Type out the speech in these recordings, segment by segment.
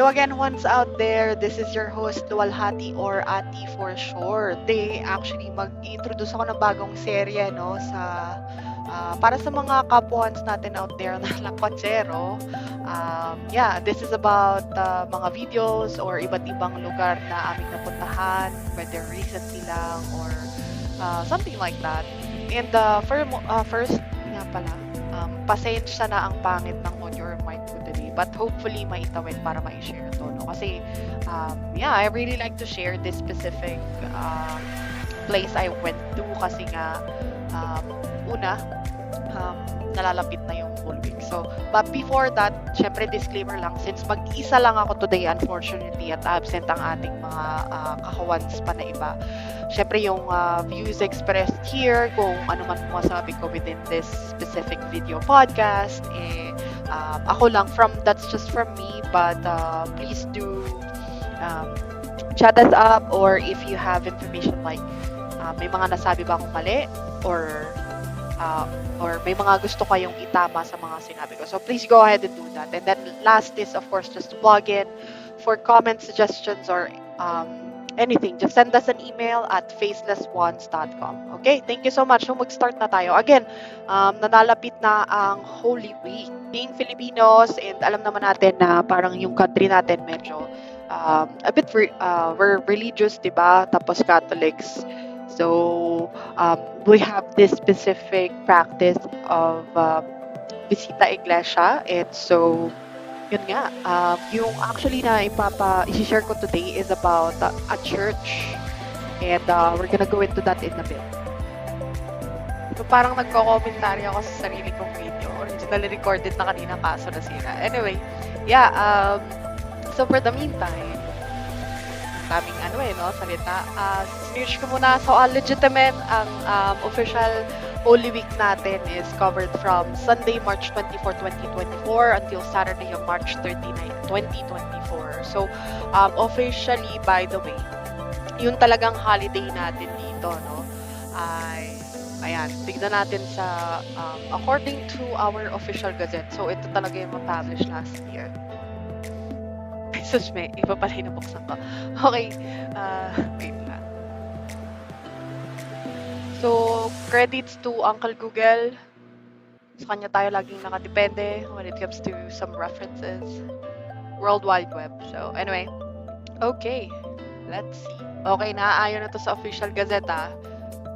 again, once out there, this is your host, Luwalhati or Ati for short. They actually mag-introduce ako ng bagong serye, no, para sa mga kapuans natin out there na langkotsero. Yeah, this is about mga videos or iba't ibang lugar na aming napuntahan, whether recently lang or something like that. And first nga pala, pasensya na ang pangit ng audio or mic ko today. But hopefully, maitawid para ma-share to. No? Kasi, yeah, I really like to share this specific place I went to. Kasi nga, una, nalalapit na yung whole week. So, but before that, syempre disclaimer lang, since mag-isa lang ako today, unfortunately, at absent ang ating mga kahawans pa na iba. Syempre yung views expressed here, kung ano man masabi ko within this specific video podcast, ako lang that's just from me, but please do chat us up, or if you have information like may mga nasabi ba akong mali, or may mga gusto kayong itama sa mga sinabi ko. So please go ahead and do that. And then last is, of course, just to plug in for comments, suggestions, or anything. Just send us an email at facelessones.com. Okay? Thank you so much. So mag-start na tayo. Again, nanalapit na ang Holy Week. Being Filipinos, and alam naman natin na parang yung country natin medyo a bit we're religious, diba? Tapos Catholics. So, we have this specific practice of Visita Iglesia. And so, yun nga, yung actually na i-share ko today is about a church. And we're gonna go into that in a bit. So, parang nagko-commentary ako sa sarili kong video. Originally recorded na kanina, kaso nasira. Anyway, yeah, so for the meantime, daming salita. Search ko muna. So, legitimate, ang official Holy Week natin is covered from Sunday, March 24, 2024 until Saturday of March 39, 2024. So, officially, by the way, yung talagang holiday natin dito, no, ay, ayan, tignan natin sa, according to our official gazette. So, ito talaga yung ma-publish last year. Sus, may iba pala yung nabuksan ko. Okay, wait lang. So, credits to Uncle Google. Sa kanya tayo laging nakadepende when it comes to some references. World Wide Web. So, anyway. Okay, let's see. Okay, naaayon na to sa official gazeta.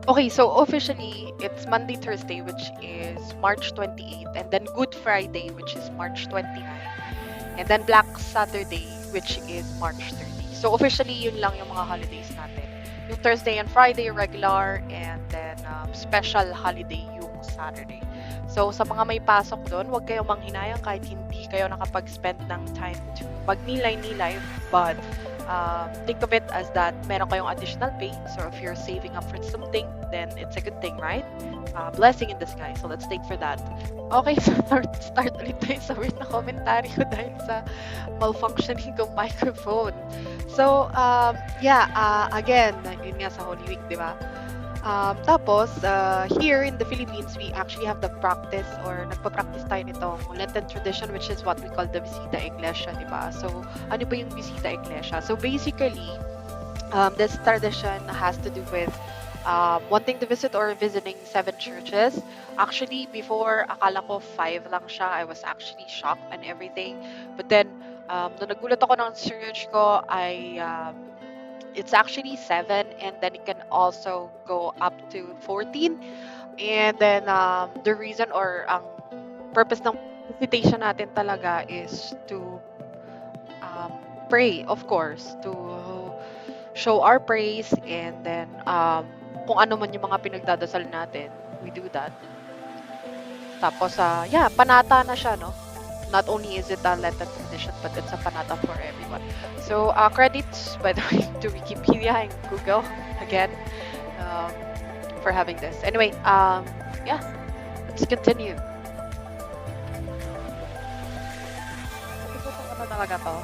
Okay, so officially, it's Monday, Thursday, which is March 28, and then Good Friday, which is March 29. And then Black Saturday, which is March 30. So officially, yun lang yung mga holidays natin. Yung Thursday and Friday, regular, and then special holiday yung Saturday. So sa mga may pasok doon, huwag kayong manghinayang kahit hindi kayo nakapag-spend ng time to magnilay-nilay. But think of it as that meron kayong additional pay. So if you're saving up for something, then it's a good thing, right? Blessing in disguise. So let's take for that. Okay, so start ulit tayo sa weird na commentary ko dahil sa malfunctioning kong microphone. So, yeah, again, yun nga sa Holy Week, di ba? Tapos, here in the Philippines, we actually have the practice, or nagpa-practice tayo nitong Lenten tradition, which is what we call the Visita Iglesia, di ba? So, ano ba yung Visita Iglesia? So, basically, this tradition has to do with wanting to visit or visiting 7 churches. Actually, before, akala ko 5 lang siya. I was actually shocked and everything. But then, nung nagulat ako ng search ko, it's actually 7, and then it can also go up to 14. And then, the reason or ang purpose ng visitation natin talaga is to pray, of course, to show our praise, and then, kung ano man yung mga pinagdadasal natin, we do that. Tapos, yeah, panata na siya, no? Not only is it a Lenten tradition, but it's a panata for everyone. So, credits, by the way, to Wikipedia and Google, again, for having this. Anyway, yeah, let's continue. Ano talaga to?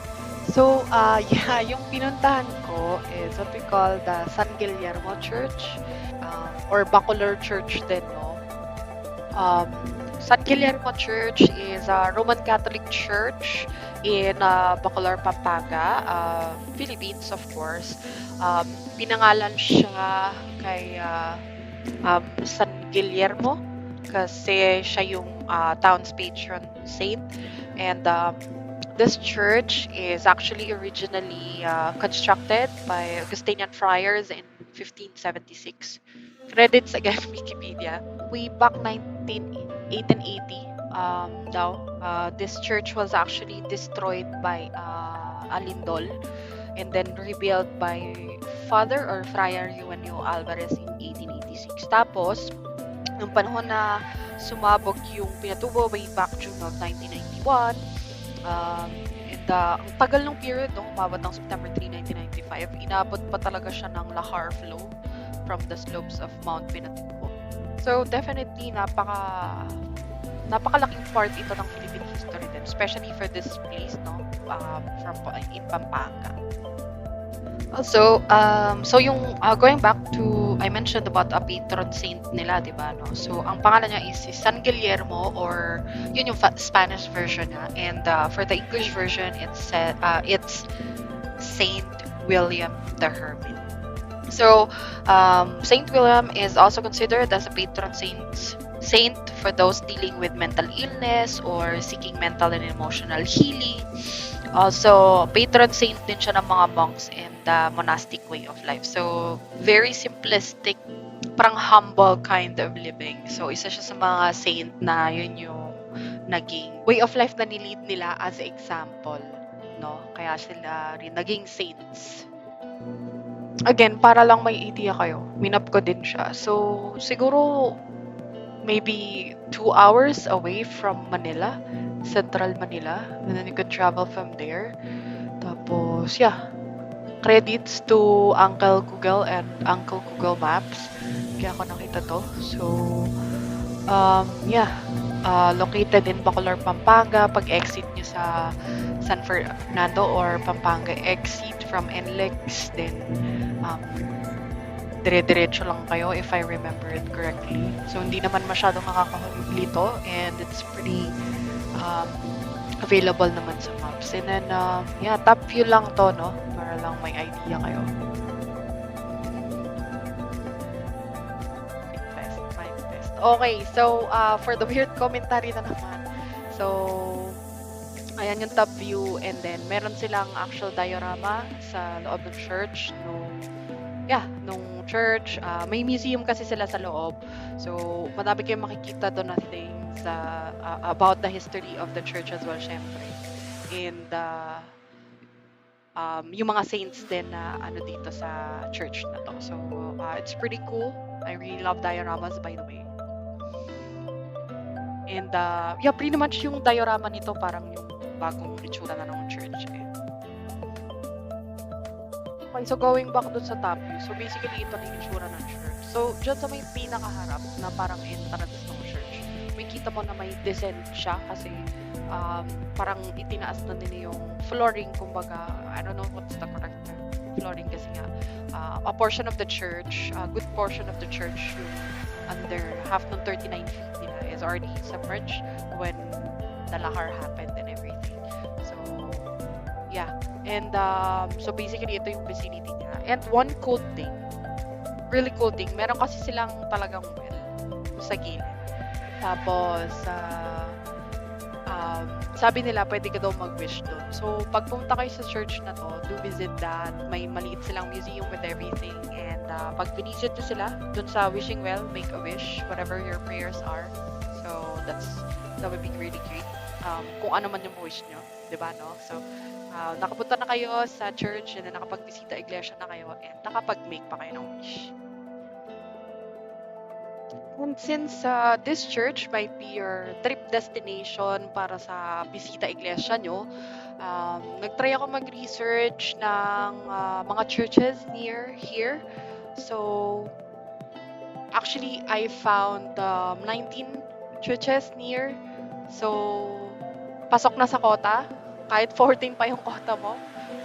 So, yeah, yung pinuntahan ko is what we call the San Guillermo Church, or Bacolor Church din, no? San Guillermo Church is a Roman Catholic church in Bacolor, Pampanga, Philippines, of course. Pinangalan siya kay San Guillermo kasi siya yung town's patron saint. And this church is actually originally constructed by Augustinian friars in 1576. Credits again, Wikipedia. Way back 1880 daw, this church was actually destroyed by Alindol and then rebuilt by Father or Friar Eugenio Alvarez in 1886. Tapos, nung panahon na sumabog yung pinatubo way back June of 1991, and ang tagal ng period, no, umabot ng September 3, 1995, inabot pa talaga siya ng lahar flow from the slopes of Mount Pinatubo. So, definitely, napakalaking part ito ng Philippine history din, especially for this place, no, in Pampanga. Also, so yung going back to, I mentioned about a patron saint nila, di ba, no? So, ang pangalan niya is si San Guillermo, or yun yung Spanish version niya. And for the English version, it's Saint William the Hermit. So, Saint William is also considered as a patron saint for those dealing with mental illness or seeking mental and emotional healing. Also, patron saint din siya ng mga monks and the monastic way of life. So, very simplistic, parang humble kind of living. So, isa siya sa mga saint na yun yung naging way of life na nilid nila as example, no? Kaya sila rin naging saints. Again, para lang may idea kayo, minap ko din siya. So, siguro maybe 2 hours away from Manila, Central Manila, and then you could travel from there. Tapos, yeah, credits to Uncle Google and Uncle Google Maps. Kaya ako nakita to. So, yeah, located in Bacolor, Pampanga. Pag-exit nyo sa San Fernando or Pampanga exit from NLEX, then dire-diretso lang kayo if I remember it correctly. So, hindi naman masyadong nakakahuli to, and it's pretty available naman sa maps. And then, yeah, top view lang to, no? Para lang may idea kayo. Mic test. Okay, so, for the weird commentary na naman. So, ayan yung top view, and then, meron silang actual diorama sa loob ng church, nung church. May museum kasi sila sa loob. So, madami kayong makikita doon na things about the history of the church as well, syempre. And yung mga saints din na dito sa church na to. So, it's pretty cool. I really love dioramas, by the way. And yeah, pretty much yung diorama nito parang yung bagong itsura na ng church. Okay, so going back dun sa top view, so basically ito na yung itsura ng church. So, dyan sa may pinakaharap na parang entrance ng church, may kita mo na may descent siya kasi parang itinaas na nila yung flooring, kumbaga, I don't know what's the correct term, flooring kasi nga, a portion of the church, a good portion of the church, yung under half ng 39 feet nila is already submerged when the lahar happened and everything. So, yeah. And so basically ito yung vicinity niya. And one cool thing, really cool thing, meron kasi silang talagang well sa gilid. Tapos sabi nila pwede ka daw mag-wish doon. So pag pumunta kayo sa church na to, do visit that. May maliit silang museum with everything. And pag visit nyo sila doon sa wishing well, make a wish, whatever your prayers are. So that would be really great. Kung ano man yung wish nyo, di ba, no? So nakapunta na kayo sa church and then nakapag-bisita iglesia na kayo and nakapag-make pa kayo ng wish. And since this church might be your trip destination para sa bisita iglesia nyo, nag-try ako mag-research ng mga churches near here. So, actually, I found 19 churches near. So, pasok na sa kota. Kahit 14 pa yung kota mo.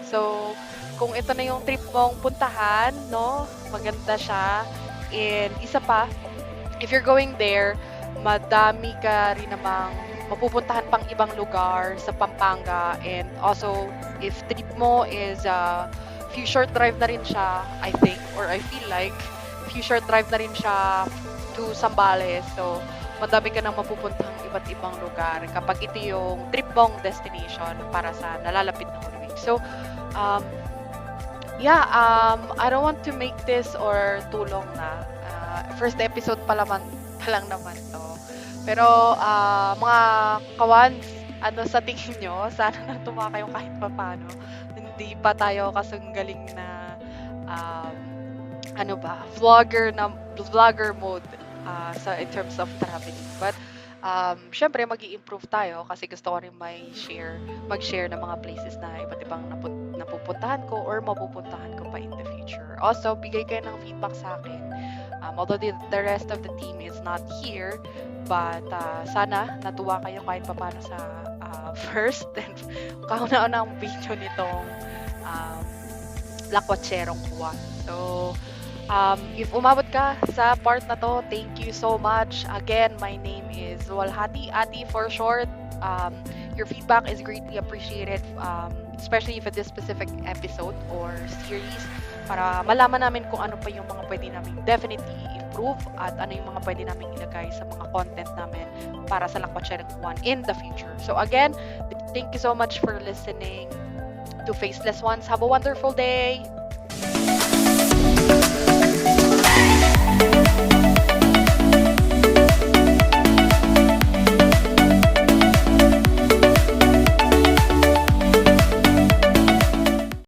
So, kung ito na yung trip mong puntahan, no, maganda siya. And isa pa, if you're going there, madami ka rin namang mapupuntahan pang ibang lugar sa Pampanga. And also, if trip mo is few short drive na rin siya, I think, or I feel like, few short drive na rin siya to Zambales. So, madami ka nang mapupuntang iba't ibang lugar kapag ito yung trip mong destination para sa nalalapit na Holy Week. So, I don't want to make this or too long na. First episode pa lang naman to. Pero, mga kawans, ano sa tingin nyo? Sana natuwa kayo kahit pa paano. Hindi pa tayo kasing galing na, vlogger mode in terms of traveling. But, syempre, mag-i-improve tayo kasi gusto ko rin mag-share ng mga places na iba't ibang napupuntahan ko or mapupuntahan ko pa in the future. Also, bigay kayo ng feedback sa akin. Although the rest of the team is not here, but sana natuwa kayo kahit paano sa first and kauna-una ang video nitong Lakwatserong Juan. So, if umabot ka sa part na to, thank you so much. Again, my name is Walhati, Ati for short. Your feedback is greatly appreciated, especially for this specific episode or series, para malaman namin kung ano pa yung mga pwede namin definitely improve at ano yung mga pwede namin ilagay sa mga content namin para sa Lakwatserong Juan in the future. So again, thank you so much for listening to Faceless Ones. Have a wonderful day!